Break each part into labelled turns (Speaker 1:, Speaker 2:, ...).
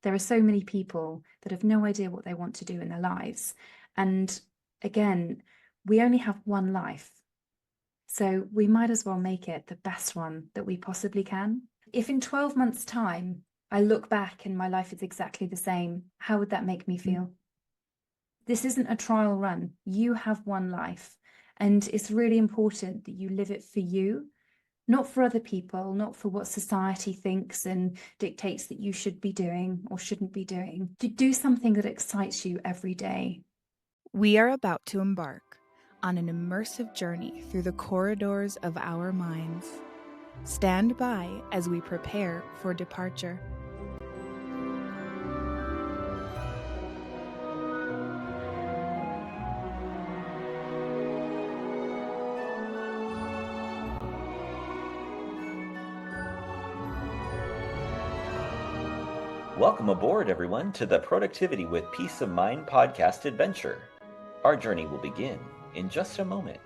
Speaker 1: There are so many people that have no idea what they want to do in their lives. And again, we only have one life. So we might as well make it the best one that we possibly can. If in 12 months' time, I look back and my life is exactly the same, how would that make me feel? This isn't a trial run. You have one life. And it's really important that you live it for you, not for other people, not for what society thinks and dictates that you should be doing or shouldn't be doing. To do something that excites you every day.
Speaker 2: We are about to embark on an immersive journey through the corridors of our minds. Stand by as we prepare for departure.
Speaker 3: Welcome aboard, everyone, to the Productivity with Peace of Mind podcast adventure. Our journey will begin in just a moment.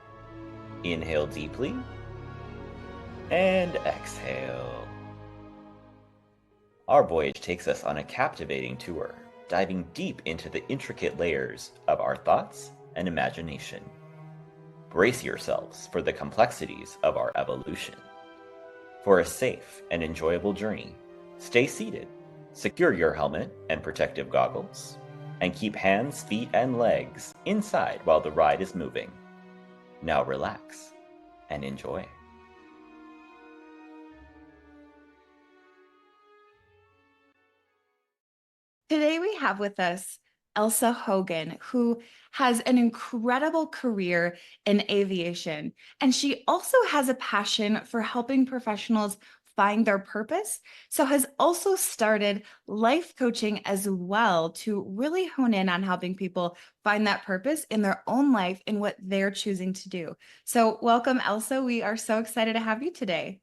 Speaker 3: Inhale deeply and exhale. Our voyage takes us on a captivating tour, diving deep into the intricate layers of our thoughts and imagination. Brace yourselves for the complexities of our evolution. For a safe and enjoyable journey, stay seated. Secure your helmet and protective goggles, and keep hands, feet, and legs inside while the ride is moving. Now relax and enjoy.
Speaker 2: Today we have with us Elsa Hogan, who has an incredible career in aviation, and she also has a passion for helping professionals find their purpose. So has also started life coaching as well to really hone in on helping people find that purpose in their own life and what they're choosing to do. So welcome, Elsa. We are so excited to have you today.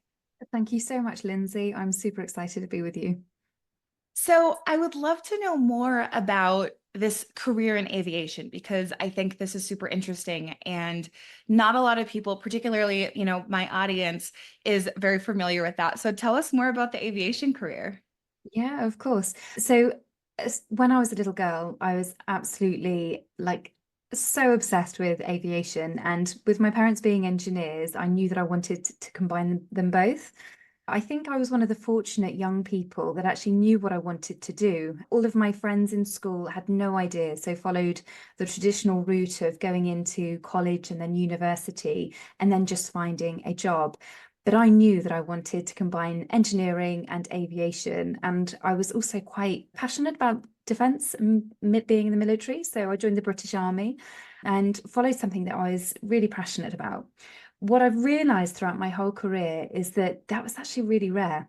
Speaker 1: Thank you so much, Lindsay. I'm super excited to be with you.
Speaker 2: So I would love to know more about this career in aviation, because I think this is super interesting and not a lot of people, particularly, my audience, is very familiar with that. So tell us more about the aviation career.
Speaker 1: Yeah, of course. So when I was a little girl, I was absolutely so obsessed with aviation. And with my parents being engineers, I knew that I wanted to combine them both. I think I was one of the fortunate young people that actually knew what I wanted to do. All of my friends in school had no idea, so followed the traditional route of going into college and then university and then just finding a job. But I knew that I wanted to combine engineering and aviation. And I was also quite passionate about defence and being in the military. So I joined the British Army and followed something that I was really passionate about. What I've realized throughout my whole career is that that was actually really rare.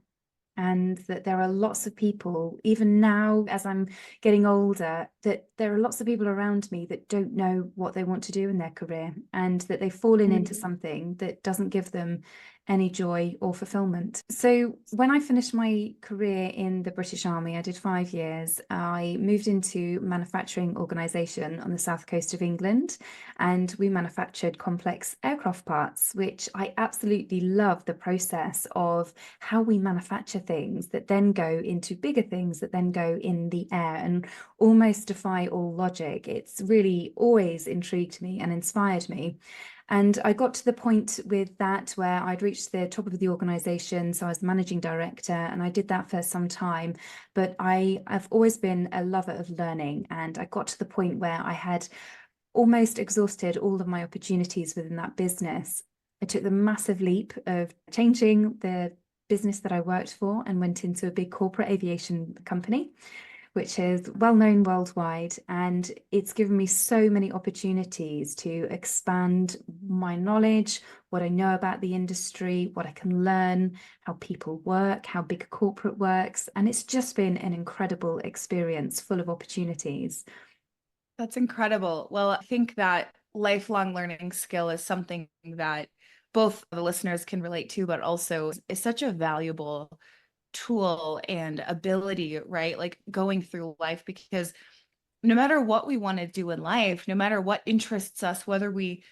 Speaker 1: And that there are lots of people, even now as I'm getting older, that there are lots of people around me that don't know what they want to do in their career, and that they've fallen into something that doesn't give them any joy or fulfillment. So when I finished my career in the British Army, I did 5 years. I moved into manufacturing organisation on the south coast of England, and we manufactured complex aircraft parts, which I absolutely love the process of how we manufacture things that then go into bigger things that then go in the air and almost defy all logic. It's really always intrigued me and inspired me. And I got to the point with that where I'd reached the top of the organization. So I was managing director and I did that for some time. But I've always been a lover of learning. And I got to the point where I had almost exhausted all of my opportunities within that business. I took the massive leap of changing the business that I worked for and went into a big corporate aviation company, which is well known worldwide. And it's given me so many opportunities to expand my knowledge, what I know about the industry, what I can learn, how people work, how big corporate works. And it's just been an incredible experience full of opportunities.
Speaker 2: That's incredible. Well, I think that lifelong learning skill is something that both the listeners can relate to, but also is such a valuable tool and ability, right? Like going through life, because no matter what we want to do in life, no matter what interests us, whether we,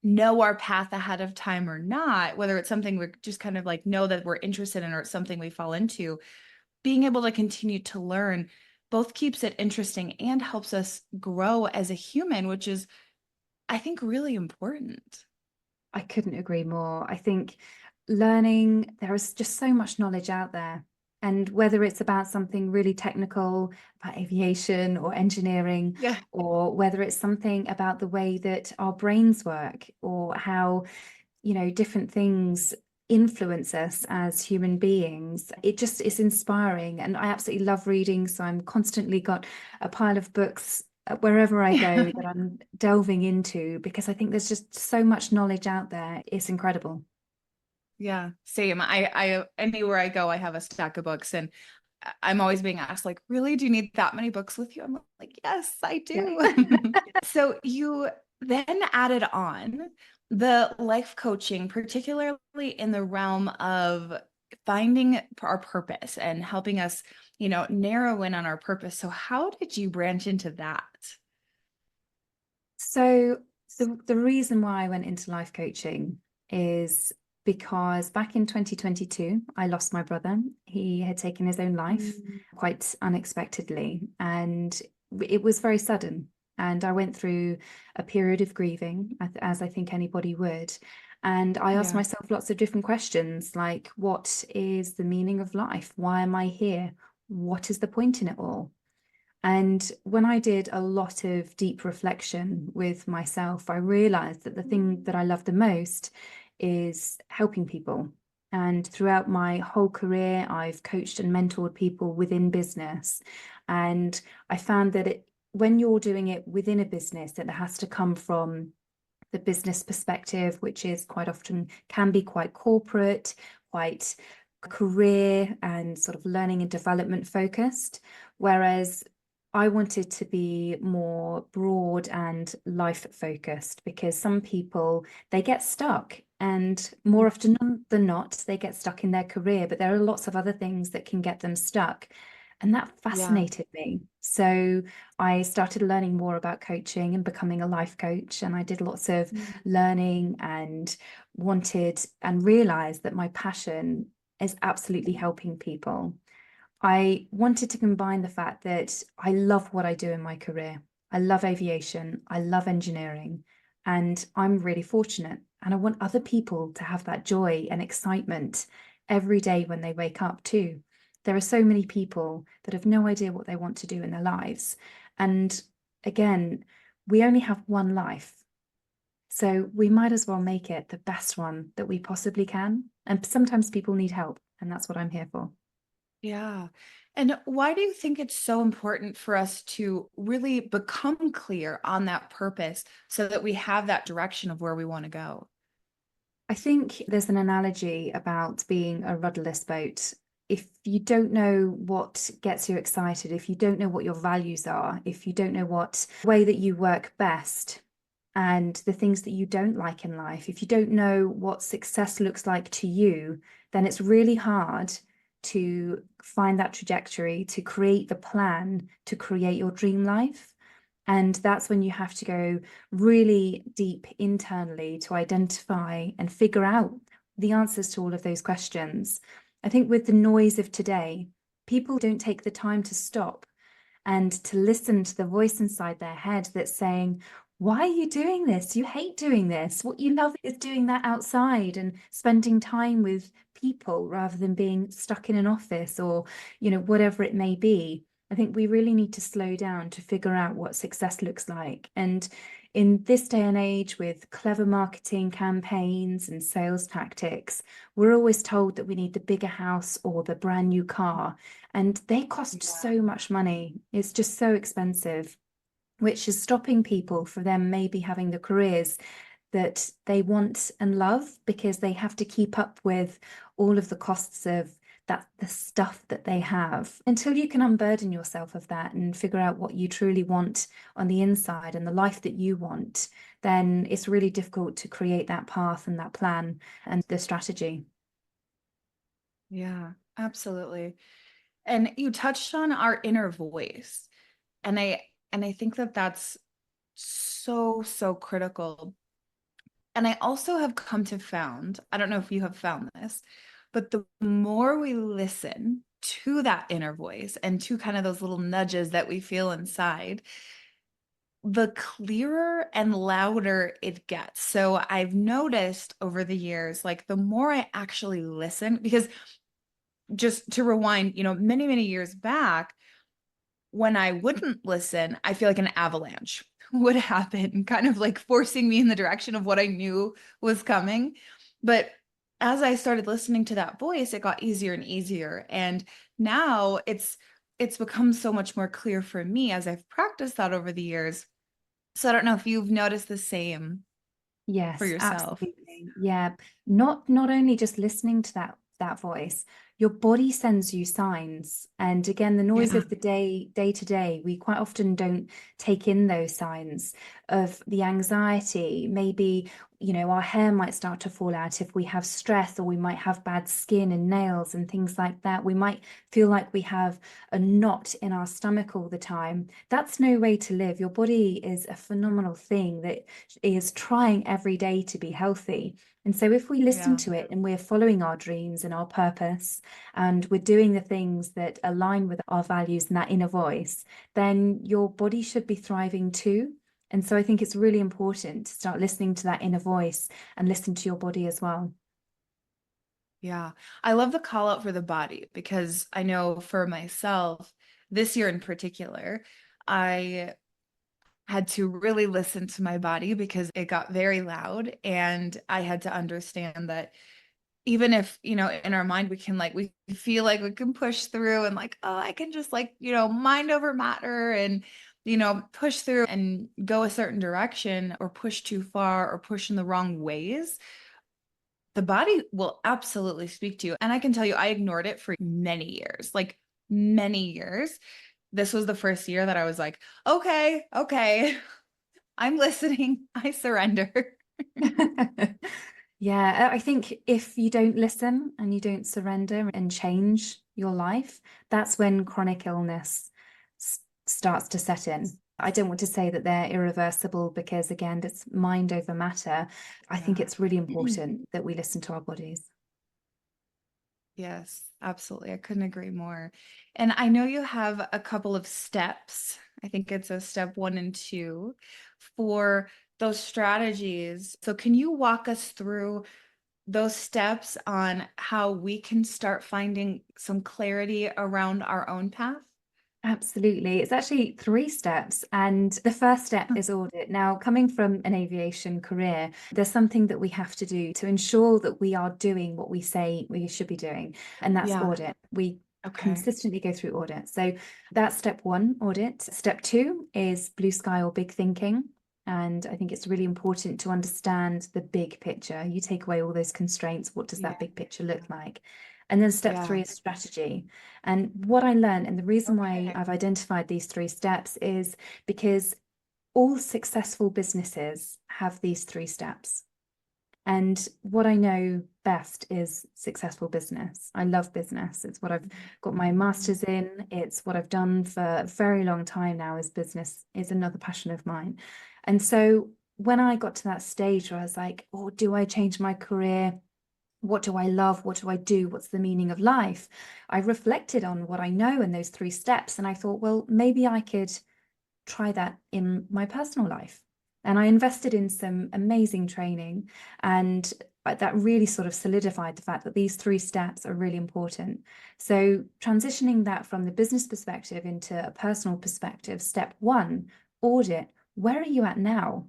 Speaker 2: know our path ahead of time or not, whether it's something we're just kind of like know that we're interested in or it's something we fall into, being able to continue to learn both keeps it interesting and helps us grow as a human, which is, I think, really important.
Speaker 1: I couldn't agree more. I think learning, there is just so much knowledge out there. And whether it's about something really technical, about aviation or engineering,
Speaker 2: Yeah.
Speaker 1: or whether it's something about the way that our brains work, or how, different things influence us as human beings, it just is inspiring. And I absolutely love reading. So I'm constantly got a pile of books wherever I go that I'm delving into, because I think there's just so much knowledge out there. It's incredible.
Speaker 2: Yeah, same. I anywhere I go, I have a stack of books, and I'm always being asked, like, really, do you need that many books with you? I'm like, yes, I
Speaker 1: Yeah.
Speaker 2: do. So you then added on the life coaching, particularly in the realm of finding our purpose and helping us, narrow in on our purpose. So how did you branch into that?
Speaker 1: So the reason why I went into life coaching is because back in 2022, I lost my brother. He had taken his own life quite unexpectedly, and it was very sudden. And I went through a period of grieving, as I think anybody would. And I asked
Speaker 2: Yeah.
Speaker 1: myself lots of different questions, like, what is the meaning of life? Why am I here? What is the point in it all? And when I did a lot of deep reflection with myself, I realized that the thing that I love the most is helping people. And throughout my whole career, I've coached and mentored people within business. And I found that when you're doing it within a business, it has to come from the business perspective, which is quite often can be quite corporate, quite career and sort of learning and development focused. Whereas I wanted to be more broad and life focused, because some people, they get stuck, and more often than not, they get stuck in their career, but there are lots of other things that can get them stuck. And that
Speaker 2: Yeah.
Speaker 1: fascinated me. So I started learning more about coaching and becoming a life coach. And I did lots of learning and wanted and realized that my passion is absolutely helping people. I wanted to combine the fact that I love what I do in my career. I love aviation, I love engineering, and I'm really fortunate. And I want other people to have that joy and excitement every day when they wake up, too. There are so many people that have no idea what they want to do in their lives. And again, we only have one life. So we might as well make it the best one that we possibly can. And sometimes people need help, and that's what I'm here for.
Speaker 2: Yeah. And why do you think it's so important for us to really become clear on that purpose so that we have that direction of where we want to go?
Speaker 1: I think there's an analogy about being a rudderless boat. If you don't know what gets you excited, if you don't know what your values are, if you don't know what way that you work best, and the things that you don't like in life, if you don't know what success looks like to you, then it's really hard to find that trajectory, to create the plan, to create your dream life. And that's when you have to go really deep internally to identify and figure out the answers to all of those questions. I think with the noise of today, people don't take the time to stop and to listen to the voice inside their head that's saying, why are you doing this? You hate doing this. What you love is doing that outside and spending time with people rather than being stuck in an office or, whatever it may be. I think we really need to slow down to figure out what success looks like. And in this day and age, with clever marketing campaigns and sales tactics, we're always told that we need the bigger house or the brand new car, and they cost so much money. It's just so expensive, which is stopping people from them maybe having the careers that they want and love, because they have to keep up with all of the costs of the stuff that they have. Until you can unburden yourself of that and figure out what you truly want on the inside and the life that you want, then it's really difficult to create that path and that plan and the strategy.
Speaker 2: Yeah, absolutely. And you touched on our inner voice. And I think that that's so, so critical. And I also have come to found, I don't know if you have found this, but the more we listen to that inner voice and to kind of those little nudges that we feel inside, the clearer and louder it gets. So I've noticed over the years, like the more I actually listen, because just to rewind, many, many years back, when I wouldn't listen, I feel like an avalanche would happen, kind of like forcing me in the direction of what I knew was coming. But as I started listening to that voice, it got easier and easier. And now it's become so much more clear for me as I've practiced that over the years. So I don't know if you've noticed the same for
Speaker 1: Yes,
Speaker 2: yourself.
Speaker 1: absolutely. Yeah. Not only just listening to that voice, your body sends you signs. And again, the noise
Speaker 2: Yeah.
Speaker 1: of the day to day, we quite often don't take in those signs of the anxiety. Maybe, our hair might start to fall out if we have stress, or we might have bad skin and nails and things like that. We might feel like we have a knot in our stomach all the time. That's no way to live. Your body is a phenomenal thing that is trying every day to be healthy. And so if we listen
Speaker 2: Yeah.
Speaker 1: to it and we're following our dreams and our purpose, and we're doing the things that align with our values and that inner voice, then your body should be thriving too. And so I think it's really important to start listening to that inner voice and listen to your body as well.
Speaker 2: Yeah. I love the call out for the body, because I know for myself, this year in particular, I had to really listen to my body because it got very loud, and I had to understand that even if, in our mind we feel like we can push through and like, oh, I can just like, mind over matter and push through and go a certain direction, or push too far or push in the wrong ways, the body will absolutely speak to you. And I can tell you, I ignored it for many years, like many years. This was the first year that I was like, okay, I'm listening. I surrender.
Speaker 1: Yeah, I think if you don't listen and you don't surrender and change your life, that's when chronic illness starts to set in. I don't want to say that they're irreversible, because again, it's mind over matter. I think
Speaker 2: Yeah.
Speaker 1: it's really important that we listen to our bodies.
Speaker 2: Yes, absolutely. I couldn't agree more. And I know you have a couple of steps. I think it's a step 1 and 2 for those strategies. So can you walk us through those steps on how we can start finding some clarity around our own path?
Speaker 1: Absolutely. It's actually 3 steps. And the first step is audit. Now, coming from an aviation career, there's something that we have to do to ensure that we are doing what we say we should be doing. And that's
Speaker 2: Yeah.
Speaker 1: audit. We
Speaker 2: Okay.
Speaker 1: consistently go through audit. So that's step 1, audit. Step 2 is blue sky or big thinking. And I think it's really important to understand the big picture. You take away all those constraints. What does that big picture look like? And then step 3
Speaker 2: Yeah.
Speaker 1: is strategy. And what I learned, and the reason why
Speaker 2: Okay.
Speaker 1: I've identified these 3 steps, is because all successful businesses have these 3 steps. And what I know best is successful business. I love business. It's what I've got my master's in. It's what I've done for a very long time now. Is business is another passion of mine. And so when I got to that stage where I was like, oh, do I change my career? What do I love? What do I do? What's the meaning of life? I reflected on what I know in those 3 steps, and I thought, well, maybe I could try that in my personal life. And I invested in some amazing training, and that really sort of solidified the fact that these 3 steps are really important. So transitioning that from the business perspective into a personal perspective, step 1, audit. Where are you at now?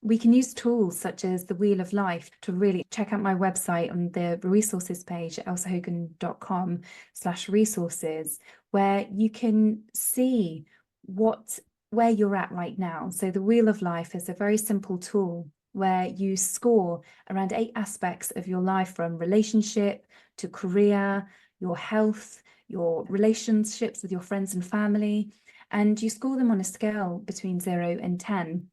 Speaker 1: We can use tools such as the Wheel of Life to really check out my website on the resources page at elsahogan.com/resources, where you can see where you're at right now. So the Wheel of Life is a very simple tool where you score around 8 aspects of your life, from relationship to career, your health, your relationships with your friends and family, and you score them on a scale between 0 and 10.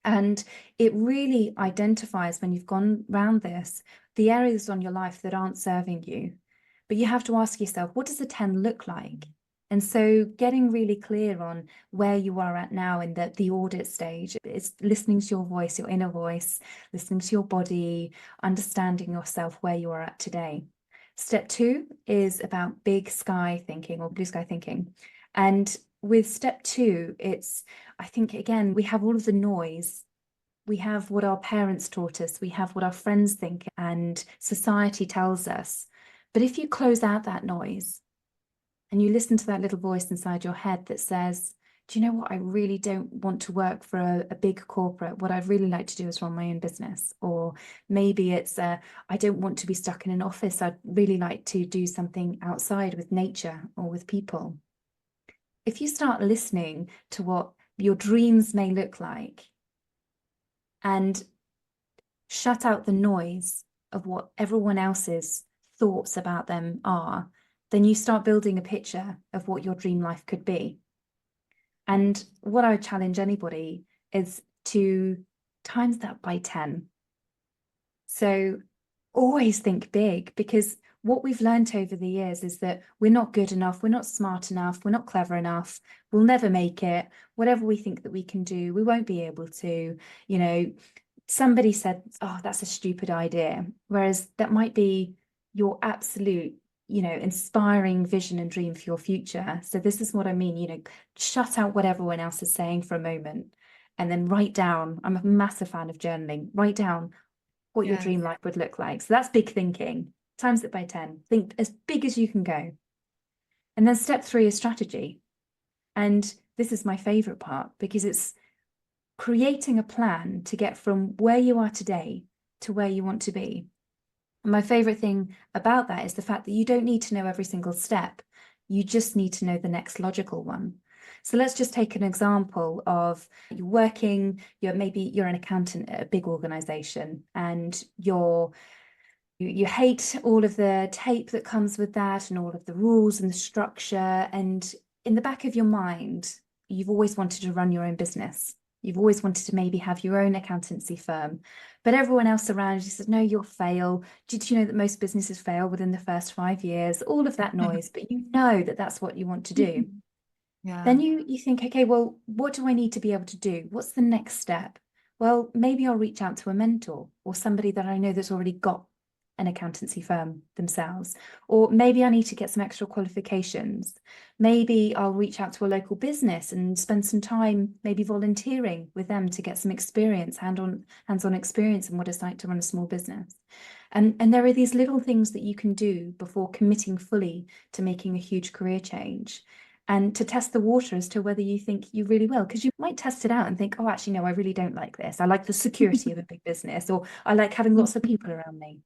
Speaker 1: And it really identifies, when you've gone round this, the areas on your life that aren't serving you. But you have to ask yourself, what does a 10 look like? And so getting really clear on where you are at now in the audit stage is listening to your voice, your inner voice, listening to your body, understanding yourself where you are at today. Step 2 is about big sky thinking or blue sky thinking. And with step 2, I think, again, we have all of the noise. We have what our parents taught us, we have what our friends think, and society tells us. But if you close out that noise and you listen to that little voice inside your head that says, do you know what? I really don't want to work for a big corporate. What I'd really like to do is run my own business. Or maybe it's, I don't want to be stuck in an office. I'd really like to do something outside with nature or with people. If you start listening to what your dreams may look like and shut out the noise of what everyone else's thoughts about them are, then you start building a picture of what your dream life could be. And what I would challenge anybody is to times that by 10. So always think big, because what we've learned over the years is that we're not good enough, we're not smart enough, we're not clever enough, we'll never make it. Whatever we think that we can do, we won't be able to. You know, somebody said, oh, that's a stupid idea. Whereas that might be your absolute, inspiring vision and dream for your future. So this is what I mean, shut out what everyone else is saying for a moment and then write down. I'm a massive fan of journaling. Write down what your dream life would look like. So that's big thinking. Times it by 10. Think as big as you can go. And then step 3 is strategy. And this is my favorite part, because it's creating a plan to get from where you are today to where you want to be. And my favorite thing about that is the fact that you don't need to know every single step. You just need to know the next logical one. So let's just take an example of maybe you're an accountant at a big organization, and you hate all of the tape that comes with that and all of the rules and the structure. And in the back of your mind, you've always wanted to run your own business. You've always wanted to maybe have your own accountancy firm, but everyone else around you says, no, you'll fail. Did you know that most businesses fail within the first 5 years? All of that noise, but you know that that's what you want to do.
Speaker 2: Yeah.
Speaker 1: Then you think, okay, well, what do I need to be able to do? What's the next step? Well, maybe I'll reach out to a mentor or somebody that I know that's already got an accountancy firm themselves. Or maybe I need to get some extra qualifications. Maybe I'll reach out to a local business and spend some time maybe volunteering with them to get some experience, hands-on experience in what it's like to run a small business. And there are these little things that you can do before committing fully to making a huge career change, and to test the water as to whether you think you really will. Because you might test it out and think, oh, actually, no, I really don't like this. I like the security of a big business, or I like having lots of people around me.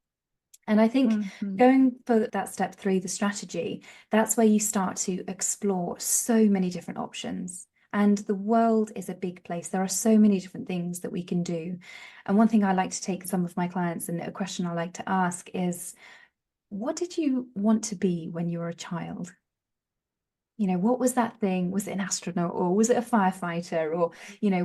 Speaker 1: And I think going for that step 3, the strategy, that's where you start to explore so many different options. And the world is a big place. There are so many different things that we can do. And one thing I like to take some of my clients, and a question I like to ask is, what did you want to be when you were a child? What was that thing? Was it an astronaut, or was it a firefighter, or,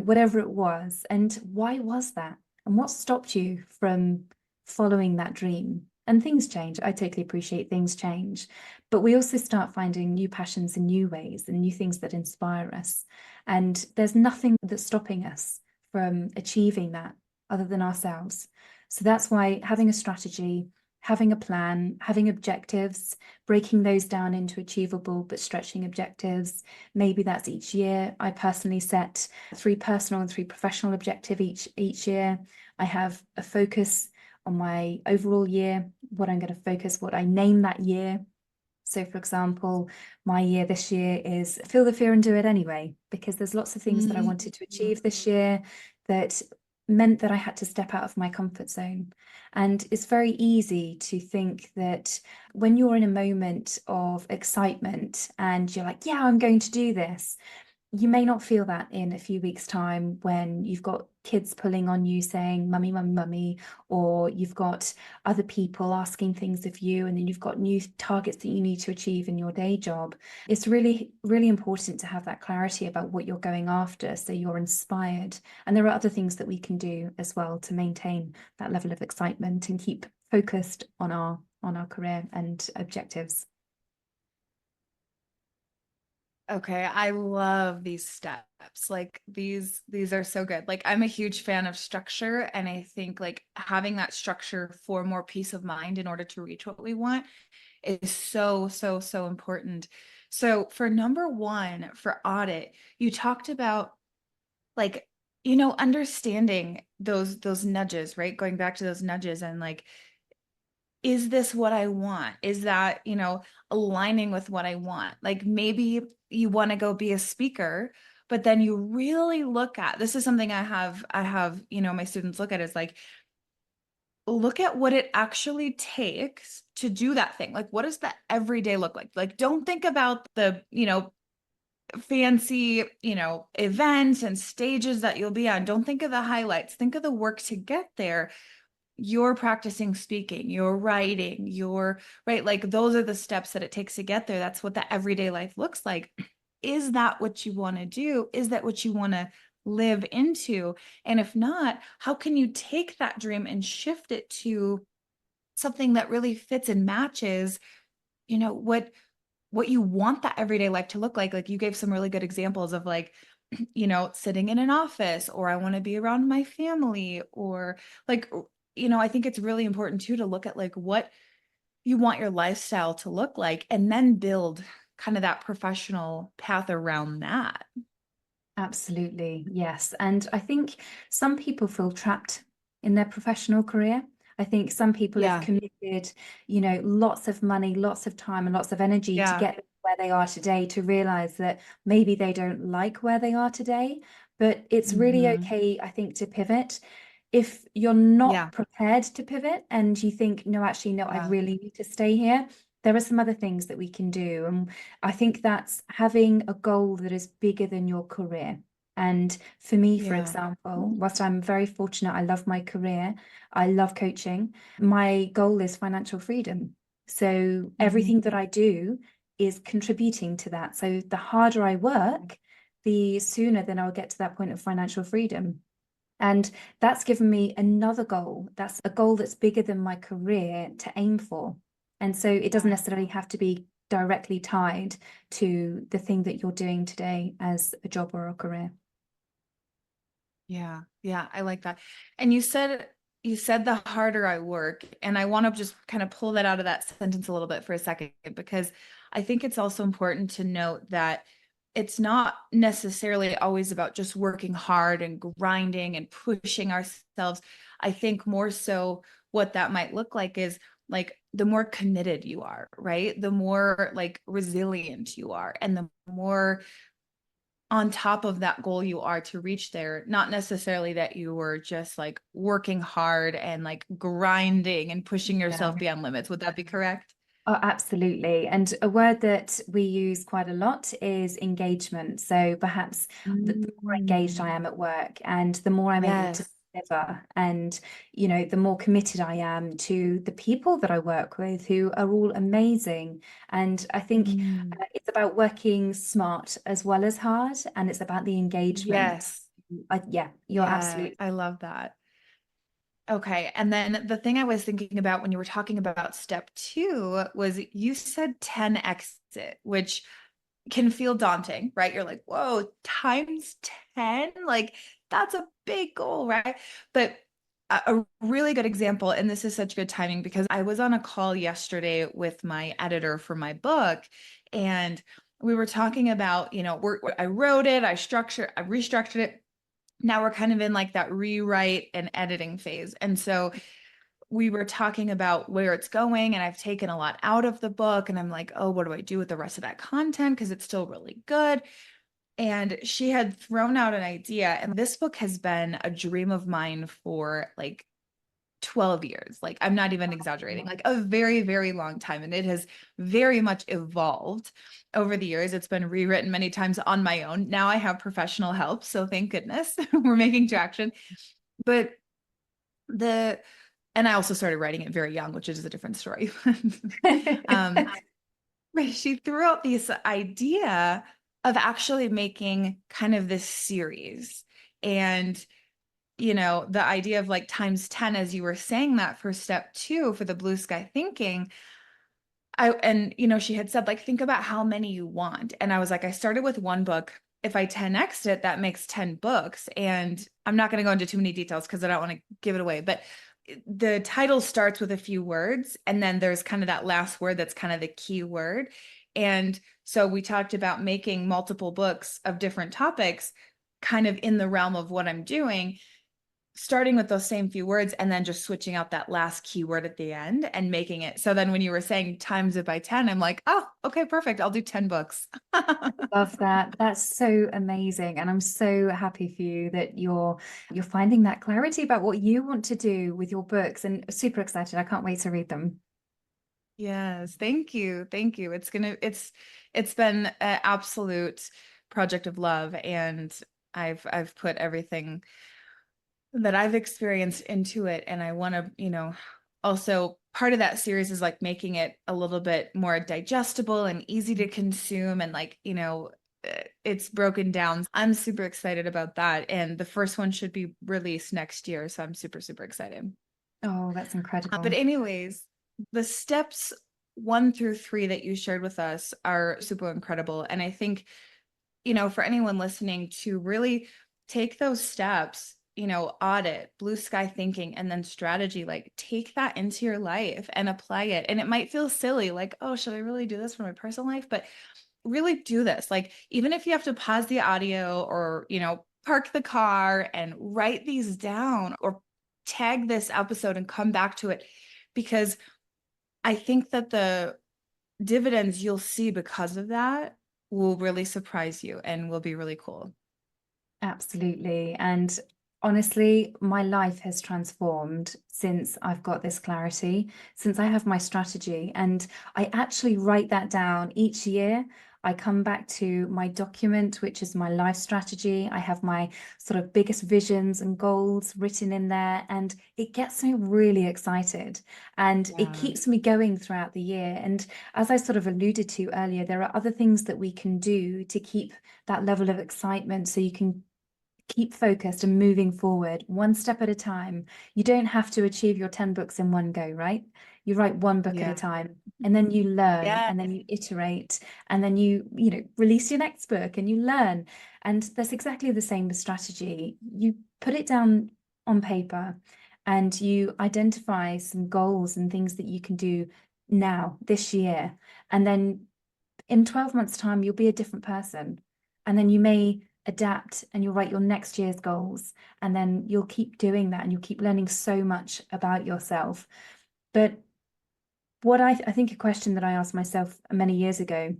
Speaker 1: whatever it was? And why was that? And what stopped you from following that dream? And things change. I totally appreciate things change. But we also start finding new passions in new ways and new things that inspire us. And there's nothing that's stopping us from achieving that other than ourselves. So that's why having a strategy, having a plan, having objectives, breaking those down into achievable but stretching objectives. Maybe that's each year. I personally set 3 personal and 3 professional objectives each year. I have a focus on my overall year, what I'm going to focus, what I name that year. So for example, my year this year is feel the fear and do it anyway, because there's lots of things that I wanted to achieve this year that meant that I had to step out of my comfort zone. And it's very easy to think that when you're in a moment of excitement and you're like, yeah, I'm going to do this, you may not feel that in a few weeks' time when you've got kids pulling on you saying, mummy, mummy, mummy, or you've got other people asking things of you, and then you've got new targets that you need to achieve in your day job. It's really, really important to have that clarity about what you're going after so you're inspired. And there are other things that we can do as well to maintain that level of excitement and keep focused on our career and objectives.
Speaker 2: Okay, I love these steps. Like these are so good. Like I'm a huge fan of structure, and I think like having that structure for more peace of mind in order to reach what we want is so, so, so important. So for number one, for audit, you talked about like, understanding those nudges, right? Going back to those nudges and like, is this what I want? Is that, aligning with what I want? Like maybe you want to go be a speaker, but then you really look at, this is something I have, my students look at is like, look at what it actually takes to do that thing. Like, what does that everyday look like? Like, don't think about the, fancy, events and stages that you'll be on. Don't think of the highlights. Think of the work to get there. You're practicing speaking, you're writing, you're right. Like those are the steps that it takes to get there. That's what the everyday life looks like. Is that what you want to do? Is that what you want to live into? And if not, how can you take that dream and shift it to something that really fits and matches, what you want that everyday life to look like? Like you gave some really good examples of like, sitting in an office, or I want to be around my family, or like, I think it's really important too to look at like what you want your lifestyle to look like and then build kind of that professional path around that.
Speaker 1: Absolutely, yes. And I think some people feel trapped in their professional career. I think some people have
Speaker 2: Yeah.
Speaker 1: committed, lots of money, lots of time, and lots of energy to
Speaker 2: Yeah.
Speaker 1: get where they are today, to realize that maybe they don't like where they are today. But it's really
Speaker 2: Mhm.
Speaker 1: okay, I think, to pivot. If you're not
Speaker 2: Yeah.
Speaker 1: prepared to pivot and you think, no, actually, no, I
Speaker 2: Yeah.
Speaker 1: really need to stay here, there are some other things that we can do. And I think that's having a goal that is bigger than your career. And for me, for
Speaker 2: Yeah.
Speaker 1: example, whilst I'm very fortunate, I love my career, I love coaching, my goal is financial freedom. So everything that
Speaker 2: Mhm.
Speaker 1: I do is contributing to that. So the harder I work, the sooner then I'll get to that point of financial freedom. And that's given me another goal. That's a goal that's bigger than my career to aim for. And so it doesn't
Speaker 2: Yeah.
Speaker 1: necessarily have to be directly tied to the thing that you're doing today as a job or a career.
Speaker 2: Yeah. Yeah. I like that. And you said the harder I work, and I want to just kind of pull that out of that sentence a little bit for a second, because I think it's also important to note that it's not necessarily always about just working hard and grinding and pushing ourselves. I think more so what that might look like is like the more committed you are, right? The more like resilient you are, and the more on top of that goal you are to reach there, not necessarily that you were just like working hard and like grinding and pushing
Speaker 1: Yeah.
Speaker 2: yourself beyond limits. Would that be correct?
Speaker 1: Oh, absolutely. And a word that we use quite a lot is engagement. So perhaps the more engaged I
Speaker 2: Mm.
Speaker 1: am at work and the more I'm able to
Speaker 2: Yes.
Speaker 1: deliver, and the more committed I am to the people that I work with, who are all amazing. And I think
Speaker 2: Mm.
Speaker 1: it's about working smart as well as hard, and it's about the engagement.
Speaker 2: Yes.
Speaker 1: Yeah, you're
Speaker 2: Yeah,
Speaker 1: absolutely.
Speaker 2: I love that. Okay. And then the thing I was thinking about when you were talking about step two was you said 10 exit, which can feel daunting, right? You're like, whoa, times 10? Like, that's a big goal, right? But a really good example, and this is such good timing because I was on a call yesterday with my editor for my book, and we were talking about, I wrote it, I restructured it. Now we're kind of in like that rewrite and editing phase. And so we were talking about where it's going, and I've taken a lot out of the book, and I'm like, oh, what do I do with the rest of that content? Because it's still really good. And she had thrown out an idea, and this book has been a dream of mine for like 12 years. Like, I'm not even exaggerating, like a very, very long time. And it has very much evolved over the years. It's been rewritten many times on my own. Now I have professional help. So thank goodness we're making traction. But the and I also started writing it very young, which is a different story. um, but she threw out this idea of actually making kind of this series. And, the idea of like times 10, as you were saying that for step two for the blue sky thinking, she had said, like, think about how many you want. And I was like, I started with one book. If I 10x it, that makes 10 books. And I'm not going to go into too many details because I don't want to give it away. But the title starts with a few words, and then there's kind of that last word that's kind of the key word. And so we talked about making multiple books of different topics, kind of in the realm of what I'm doing, starting with those same few words and then just switching out that last keyword at the end and making it. So then when you were saying times it by 10, I'm like, oh, okay, perfect. I'll do 10 books.
Speaker 1: Love that. That's so amazing. And I'm so happy for you that you're finding that clarity about what you want to do with your books, and super excited. I can't wait to read them.
Speaker 2: Yes, thank you. Thank you. It's been an absolute project of love, and I've put everything that I've experienced into it. And I want to, also part of that series is like making it a little bit more digestible and easy to consume. And like, it's broken down. I'm super excited about that. And the first one should be released next year. So I'm super, super excited.
Speaker 1: Oh, that's
Speaker 2: But
Speaker 1: incredible.
Speaker 2: anyways, the steps 1 through 3 that you shared with us are super incredible. And I think, for anyone listening to really take those steps, audit, blue sky thinking, and then strategy, like take that into your life and apply it. And it might feel silly, like, oh, should I really do this for my personal life? But really do this. Like, even if you have to pause the audio or, park the car and write these down or tag this episode and come back to it, because I think that the dividends you'll see because of that will really surprise you and will be really cool.
Speaker 1: Absolutely. And honestly, my life has transformed since I've got this clarity, since I have my strategy. And I actually write that down each year. I come back to my document, which is my life strategy. I have my sort of biggest visions and goals written in there, and it gets me really excited and it
Speaker 2: Yeah.
Speaker 1: keeps me going throughout the year. And as I sort of alluded to earlier, there are other things that we can do to keep that level of excitement so you can keep focused and moving forward one step at a time. You don't have to achieve your 10 books in one go, right? You write one book at a
Speaker 2: Yeah.
Speaker 1: time, and then you learn,
Speaker 2: Yeah.
Speaker 1: and then you iterate, and then you release your next book and you learn. And that's exactly the same with strategy. You put it down on paper and you identify some goals and things that you can do now, this year. And then in 12 months' time, you'll be a different person. And then you may adapt and you'll write your next year's goals. And then you'll keep doing that and you'll keep learning so much about yourself. But what I think a question that I asked myself many years ago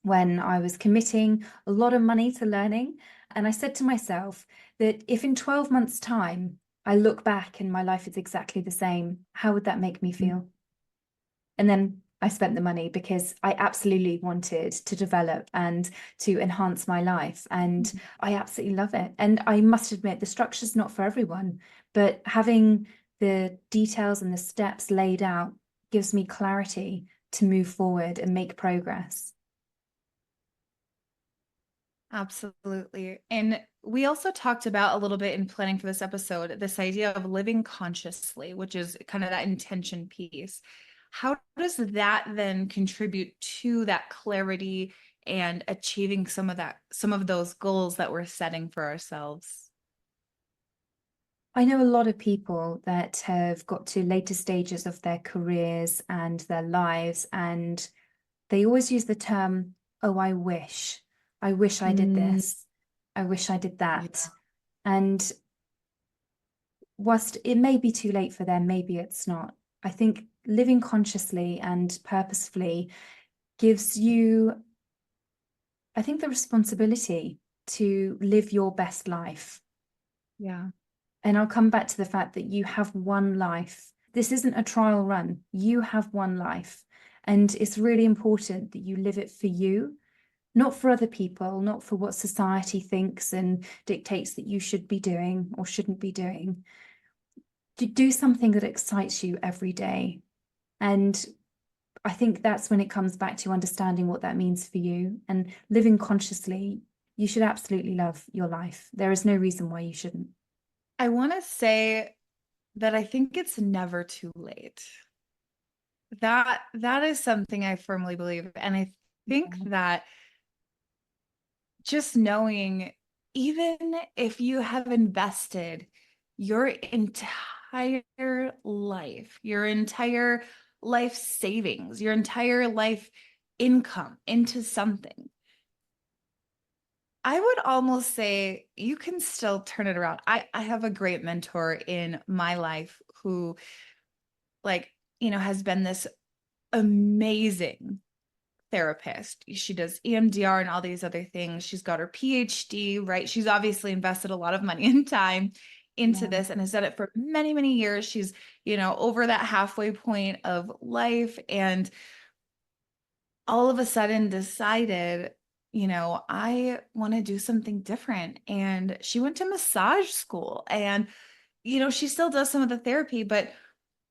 Speaker 1: when I was committing a lot of money to learning, and I said to myself that if in 12 months' time I look back and my life is exactly the same, how would that make me feel? And then I spent the money because I absolutely wanted to develop and to enhance my life. And I absolutely love it. And I must admit, the structure's not for everyone, but having the details and the steps laid out gives me clarity to move forward and make progress.
Speaker 2: Absolutely. And we also talked about a little bit in planning for this episode, this idea of living consciously, which is kind of that intention piece. How does that then contribute to that clarity and achieving some of those goals that we're setting for ourselves?
Speaker 1: I know a lot of people that have got to later stages of their careers and their lives, and they always use the term, oh, I wish. I wish I did
Speaker 2: Mm,
Speaker 1: this. I wish I did that.
Speaker 2: yeah.
Speaker 1: And whilst it may be too late for them, maybe it's not. I think living consciously and purposefully gives you, I think, the responsibility to live your best life.
Speaker 2: Yeah.
Speaker 1: And I'll come back to the fact that you have one life. This isn't a trial run. You have one life. And it's really important that you live it for you, not for other people, not for what society thinks and dictates that you should be doing or shouldn't be doing. Do something that excites you every day. And I think that's when it comes back to understanding what that means for you and living consciously. You should absolutely love your life. There is no reason why you shouldn't.
Speaker 2: I want to say that I think it's never too late. That is something I firmly believe. And I think
Speaker 1: Yeah.
Speaker 2: that just knowing, even if you have invested your entire entire life, your entire life savings, your entire life income into something, I would almost say you can still turn it around. I have a great mentor in my life who, like, has been this amazing therapist. She does EMDR and all these other things. She's got her PhD, right? She's obviously invested a lot of money and time into this and has done it for many, many years. She's, over that halfway point of life, and all of a sudden decided, I want to do something different. And she went to massage school, and, she still does some of the therapy, but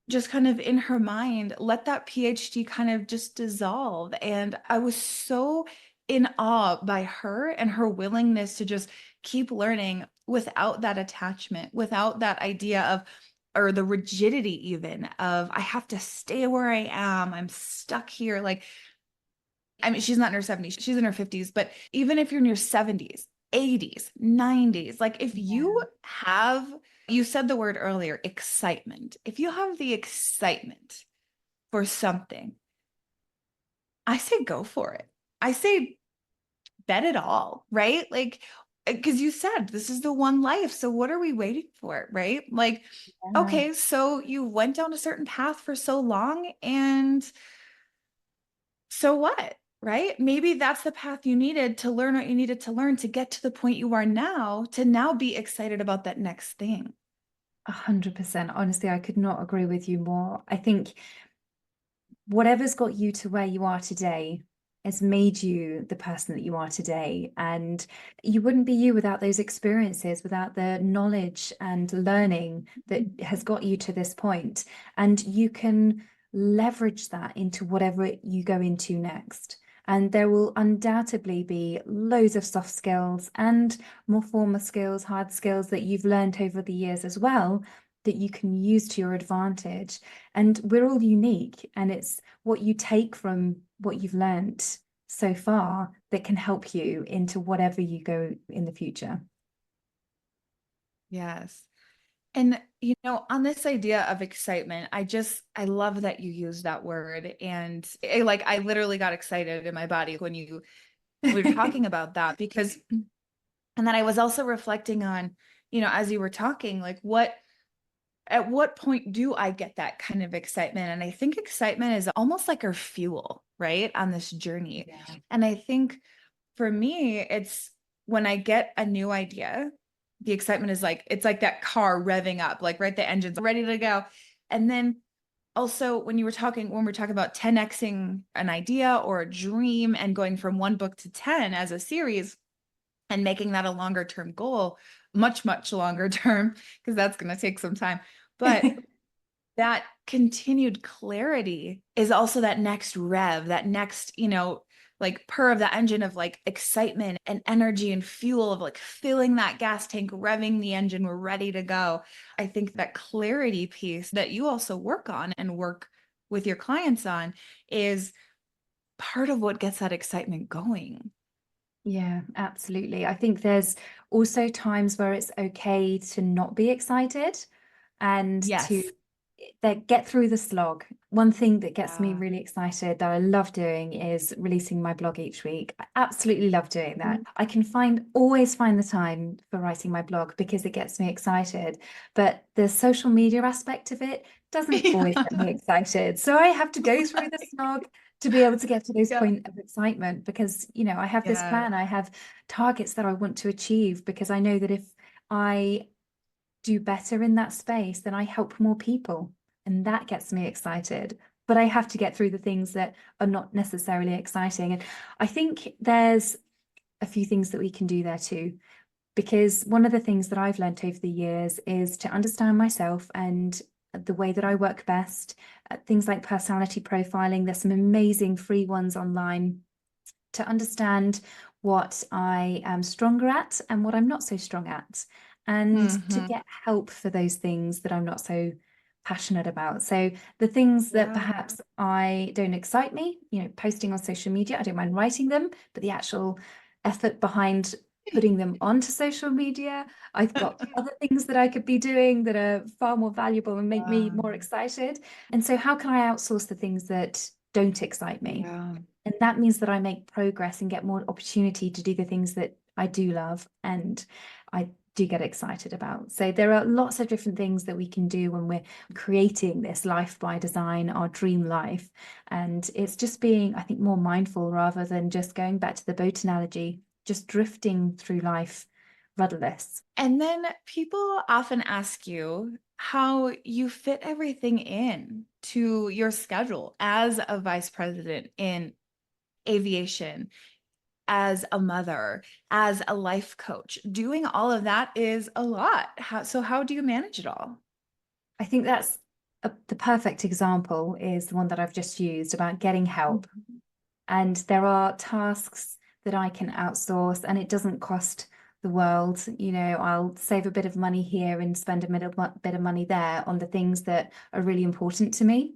Speaker 2: just kind of in her mind, let that PhD kind of just dissolve. And I was so in awe by her and her willingness to just keep learning without that attachment, without that idea of, or the rigidity even of, I have to stay where I am. I'm stuck here. Like, I mean, she's not in her 70s, she's in her 50s, but even if you're in your 70s, 80s, 90s, like if you have, you said the word earlier, excitement. If you have the excitement for something, I say go for it. I say bet it all, right? Like, because you said this is the one life. So what are we waiting for, right? Like, okay, so you went down a certain path for so long, and so what? Right? Maybe that's the path you needed to learn what you needed to learn to get to the point you are now, to now be excited about that next thing.
Speaker 1: 100%. Honestly, I could not agree with you more. I think whatever's got you to where you are today has made you the person that you are today. And you wouldn't be you without those experiences, without the knowledge and learning that has got you to this point. And you can leverage that into whatever you go into next. And there will undoubtedly be loads of soft skills and more formal skills, hard skills that you've learned over the years as well, that you can use to your advantage. And we're all unique, and it's what you take from what you've learned so far that can help you into whatever you go in the future.
Speaker 2: Yes. And, on this idea of excitement, I love that you use that word. And I literally got excited in my body when we were talking about that, because, and then I was also reflecting on, as you were talking, like at what point do I get that kind of excitement? And I think excitement is almost like our fuel, right, on this journey.
Speaker 1: Yeah.
Speaker 2: And I think for me, it's when I get a new idea, the excitement is like, it's like that car revving up, like, right, the engine's ready to go. And then also when we're talking about 10xing an idea or a dream and going from one book to 10 as a series and making that a longer term goal, much, much longer term, because that's going to take some time. But that continued clarity is also that next rev, that next, like purr of the engine of like excitement and energy and fuel of like filling that gas tank, revving the engine, we're ready to go. I think that clarity piece that you also work on and work with your clients on is part of what gets that excitement going.
Speaker 1: Yeah, absolutely. I think there's also times where it's okay to not be excited and to
Speaker 2: Yes.
Speaker 1: get through the slog. One thing that gets me
Speaker 2: Yeah.
Speaker 1: really excited that I love doing is releasing my blog each week. I absolutely love doing that. I can always find the time for writing my blog because it gets me excited. But the social media aspect of it doesn't always get me excited. So I have to go through the slog to be able to get to this point of excitement because, I have this plan, I have targets that I want to achieve because I know that if I do better in that space, then I help more people. And that gets me excited. But I have to get through the things that are not necessarily exciting. And I think there's a few things that we can do there too. Because one of the things that I've learned over the years is to understand myself and the way that I work best. Things like personality profiling, there's some amazing free ones online to understand what I am stronger at and what I'm not so strong at, and to get help for those things that I'm not so passionate about. So the things that perhaps I don't excite me, posting on social media, I don't mind writing them, but the actual effort behind putting them onto social media. I've got other things that I could be doing that are far more valuable and make me more excited. And so how can I outsource the things that don't excite me?
Speaker 2: Yeah.
Speaker 1: And that means that I make progress and get more opportunity to do the things that I do love and I do get excited about. So there are lots of different things that we can do when we're creating this life by design, our dream life. And it's just being, I think, more mindful rather than just going back to the boat analogy, just drifting through life rudderless.
Speaker 2: And then people often ask you how you fit everything in to your schedule as a vice president in aviation, as a mother, as a life coach. Doing all of that is a lot. How do you manage it all?
Speaker 1: I think that's the perfect example is the one that I've just used about getting help. And there are tasks that I can outsource and it doesn't cost the world. You know, I'll save a bit of money here and spend a bit of money there on the things that are really important to me.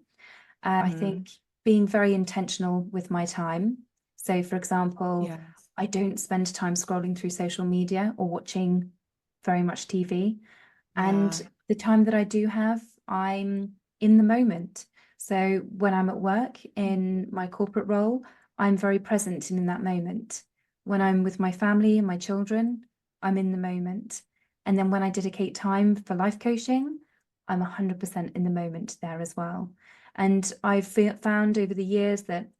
Speaker 1: I think being very intentional with my time. So, for example,
Speaker 2: Yes.
Speaker 1: I don't spend time scrolling through social media or watching very much TV. And
Speaker 2: Yeah.
Speaker 1: the time that I do have, I'm in the moment. So when I'm at work in my corporate role, I'm very present in that moment. When I'm with my family and my children, I'm in the moment. And then when I dedicate time for life coaching, I'm 100% in the moment there as well. And I've found over the years that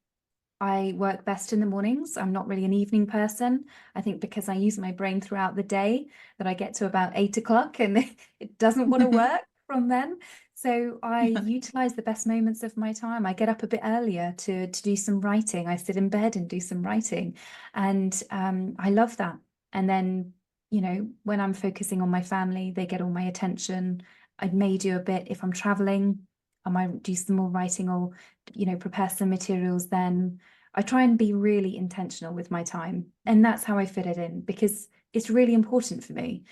Speaker 1: I work best in the mornings. I'm not really an evening person. I think because I use my brain throughout the day that I get to about 8 o'clock and it doesn't want to work from then. So I utilize the best moments of my time. I get up a bit earlier to do some writing. I sit in bed and do some writing. And I love that. And then, you know, when I'm focusing on my family, they get all my attention. I may do a bit if I'm traveling. I might do some more writing or, you know, prepare some materials then. I try and be really intentional with my time. And that's how I fit it in because it's really important for me.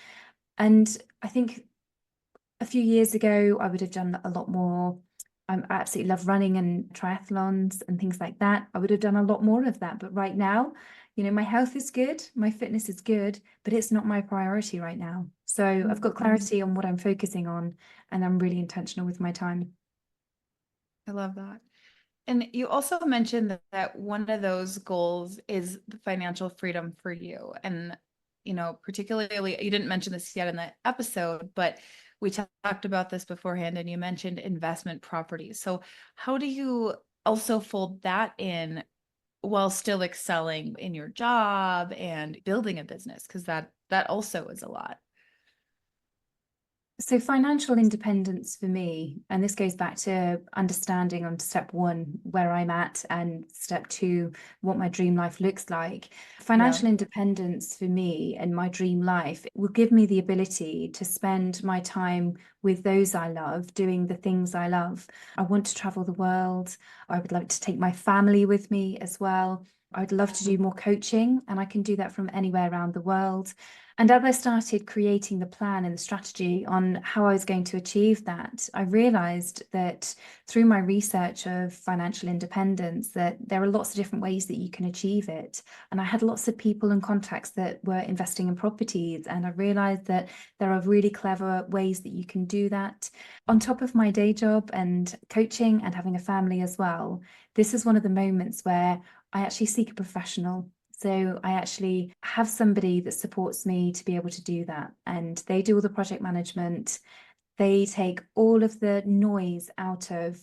Speaker 1: And I think a few years ago, I would have done a lot more. I absolutely love running and triathlons and things like that. I would have done a lot more of that. But right now, you know, my health is good, my fitness is good, but it's not my priority right now. So I've got clarity on what I'm focusing on, and I'm really intentional with my time.
Speaker 2: I love that. And you also mentioned that one of those goals is the financial freedom for you. And, you know, particularly, you didn't mention this yet in the episode, but we talked about this beforehand and you mentioned investment properties. So how do you also fold that in while still excelling in your job and building a business? Because that also is a lot.
Speaker 1: So financial independence for me, and this goes back to understanding on step one where I'm at and step two what my dream life looks like. Financial independence for me and my dream life will give me the ability to spend my time with those I love, doing the things I love. I want to travel the world. I would like to take my family with me as well. I'd love to do more coaching, and I can do that from anywhere around the world. And as I started creating the plan and the strategy on how I was going to achieve that, I realized that through my research of financial independence, that there are lots of different ways that you can achieve it. And I had lots of people and contacts that were investing in properties. And I realized that there are really clever ways that you can do that. On top of my day job and coaching and having a family as well, this is one of the moments where I actually seek a professional. So I actually have somebody that supports me to be able to do that. And they do all the project management. They take all of the noise out of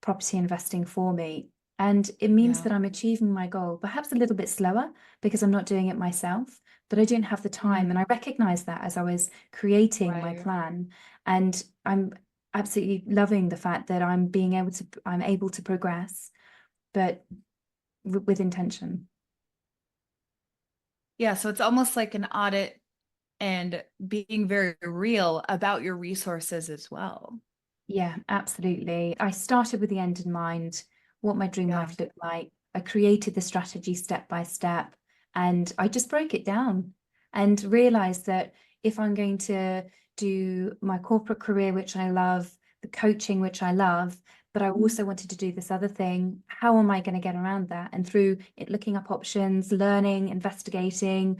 Speaker 1: property investing for me. And it means that I'm achieving my goal, perhaps a little bit slower because I'm not doing it myself, but I don't have the time. And I recognize that as I was creating my plan. And I'm absolutely loving the fact that I'm able to progress, but with intention.
Speaker 2: Yeah, so it's almost like an audit and being very real about your resources as well.
Speaker 1: Yeah, absolutely. I started with the end in mind, what my dream life looked like. I created the strategy step by step, and I just broke it down and realized that if I'm going to do my corporate career, which I love, the coaching, which I love, but I also wanted to do this other thing, how am I going to get around that? And through it, looking up options, learning, investigating,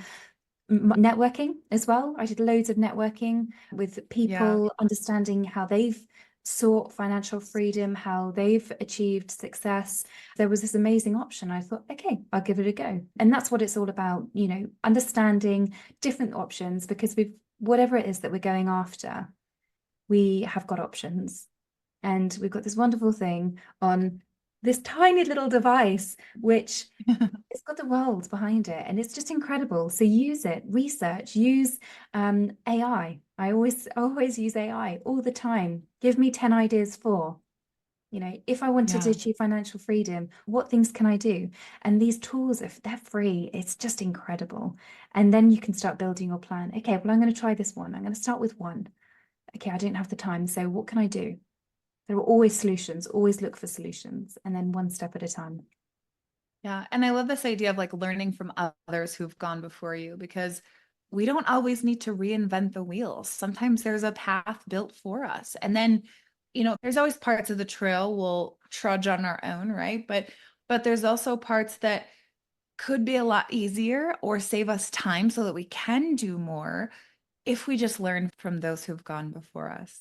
Speaker 1: networking as well. I did loads of networking with
Speaker 2: Yeah.
Speaker 1: people, understanding how they've sought financial freedom, how they've achieved success. There was this amazing option. I thought, okay, I'll give it a go. And that's what it's all about, you know, understanding different options, because whatever it is that we're going after, we have got options. And we've got this wonderful thing on this tiny little device, which it's got the world behind it, and it's just incredible. So use it, research, use AI. I always use AI all the time. Give me 10 ideas for, you know, if I wanted to
Speaker 2: Yeah.
Speaker 1: achieve financial freedom, what things can I do? And these tools, if they're free, it's just incredible. And then you can start building your plan. Okay, well, I'm going to try this one. I'm going to start with one. Okay, I don't have the time. So what can I do? There are always solutions, always look for solutions, and then one step at a time.
Speaker 2: Yeah. And I love this idea of like learning from others who've gone before you, because we don't always need to reinvent the wheel. Sometimes there's a path built for us. And then, you know, there's always parts of the trail we'll trudge on our own, right? But there's also parts that could be a lot easier or save us time so that we can do more if we just learn from those who've gone before us.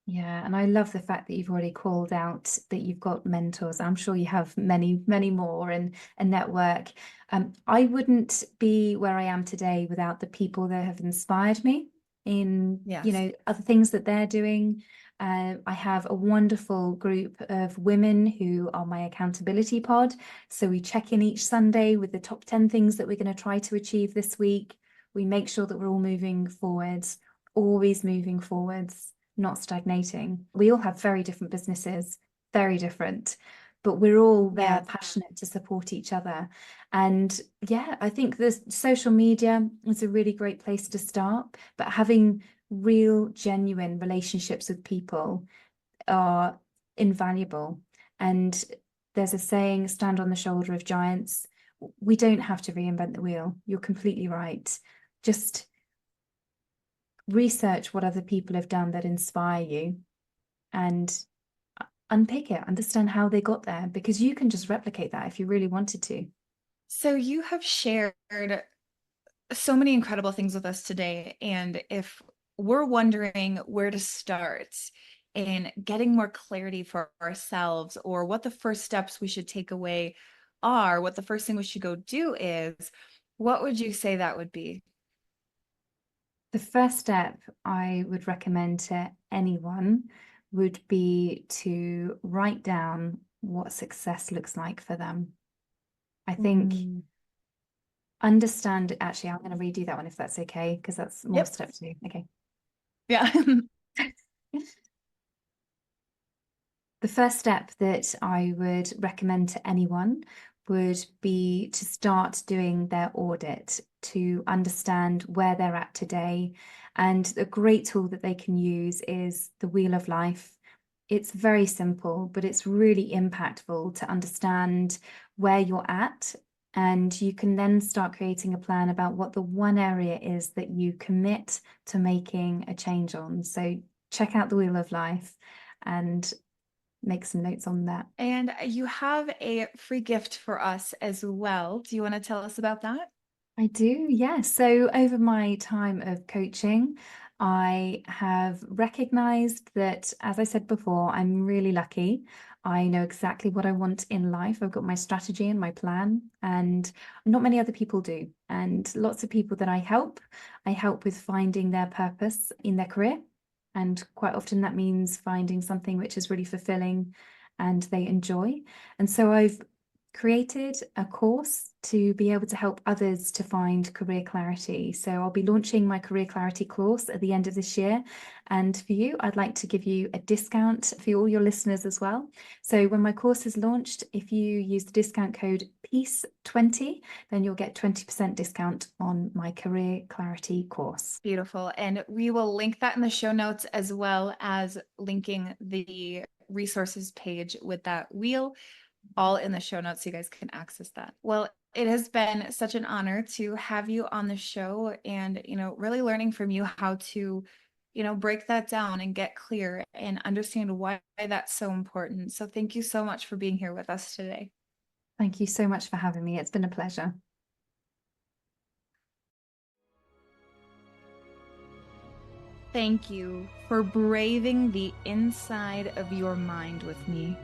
Speaker 1: Yeah, and I love the fact that you've already called out that you've got mentors. I'm sure you have many, many more, and a network. I wouldn't be where I am today without the people that have inspired me in, you
Speaker 2: Yes.
Speaker 1: know, other things that they're doing. I have a wonderful group of women who are my accountability pod. So we check in each Sunday with the top 10 things that we're going to try to achieve this week. We make sure that we're all moving forwards, always moving forwards, not stagnating. We all have very different businesses, very different, but we're all there
Speaker 2: Yes.
Speaker 1: passionate to support each other. And yeah, I think this social media is a really great place to start, but having real, genuine relationships with people are invaluable. And there's a saying, stand on the shoulder of giants. We don't have to reinvent the wheel. You're completely right. Just research what other people have done that inspire you, and unpick it, understand how they got there, because you can just replicate that if you really wanted to.
Speaker 2: So you have shared so many incredible things with us today. And if we're wondering where to start in getting more clarity for ourselves, or what the first steps we should take away are, what the first thing we should go do is, what would you say that would be?
Speaker 1: The first step I would recommend to anyone would be to write down what success looks like for them. I think
Speaker 2: Mm.
Speaker 1: understand, actually, I'm going to redo that one if that's okay, because that's more
Speaker 2: Yep.
Speaker 1: step two. Okay.
Speaker 2: Yeah.
Speaker 1: The first step that I would recommend to anyone would be to start doing their audit, to understand where they're at today. And a great tool that they can use is the Wheel of Life. It's very simple, but it's really impactful to understand where you're at. And you can then start creating a plan about what the one area is that you commit to making a change on. So check out the Wheel of Life and make some notes on that.
Speaker 2: And you have a free gift for us as well. Do you want to tell us about that?
Speaker 1: I do, yes. So over my time of coaching, I have recognized that, as I said before, I'm really lucky. I know exactly what I want in life. I've got my strategy and my plan, and not many other people do. And lots of people that I help with finding their purpose in their career. And quite often that means finding something which is really fulfilling and they enjoy. And so I've created a course to be able to help others to find career clarity. So I'll be launching my career clarity course at the end of this year. And for you, I'd like to give you a discount for all your listeners as well. So when my course is launched, if you use the discount code PEACE20, then you'll get 20% discount on my career clarity course.
Speaker 2: Beautiful. And we will link that in the show notes, as well as linking the resources page with that wheel, all in the show notes so you guys can access that. Well, it has been such an honor to have you on the show, and, you know, really learning from you how to, you know, break that down and get clear and understand why that's so important. So thank you so much for being here with us today.
Speaker 1: Thank you so much for having me. It's been a pleasure.
Speaker 2: Thank you for braving the inside of your mind with me.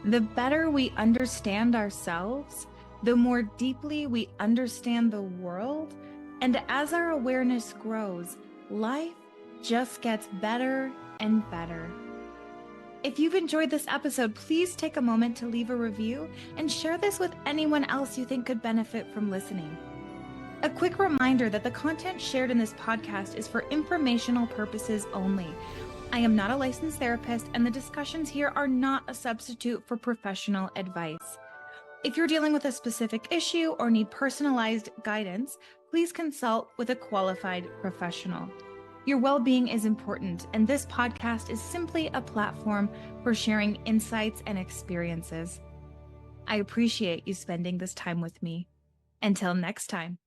Speaker 2: The better we understand ourselves, the more deeply we understand the world, and as our awareness grows, life just gets better and better. If you've enjoyed this episode, please take a moment to leave a review and share this with anyone else you think could benefit from listening. A quick reminder that the content shared in this podcast is for informational purposes only. I am not a licensed therapist, and the discussions here are not a substitute for professional advice. If you're dealing with a specific issue or need personalized guidance, please consult with a qualified professional. Your well-being is important, and this podcast is simply a platform for sharing insights and experiences. I appreciate you spending this time with me. Until next time.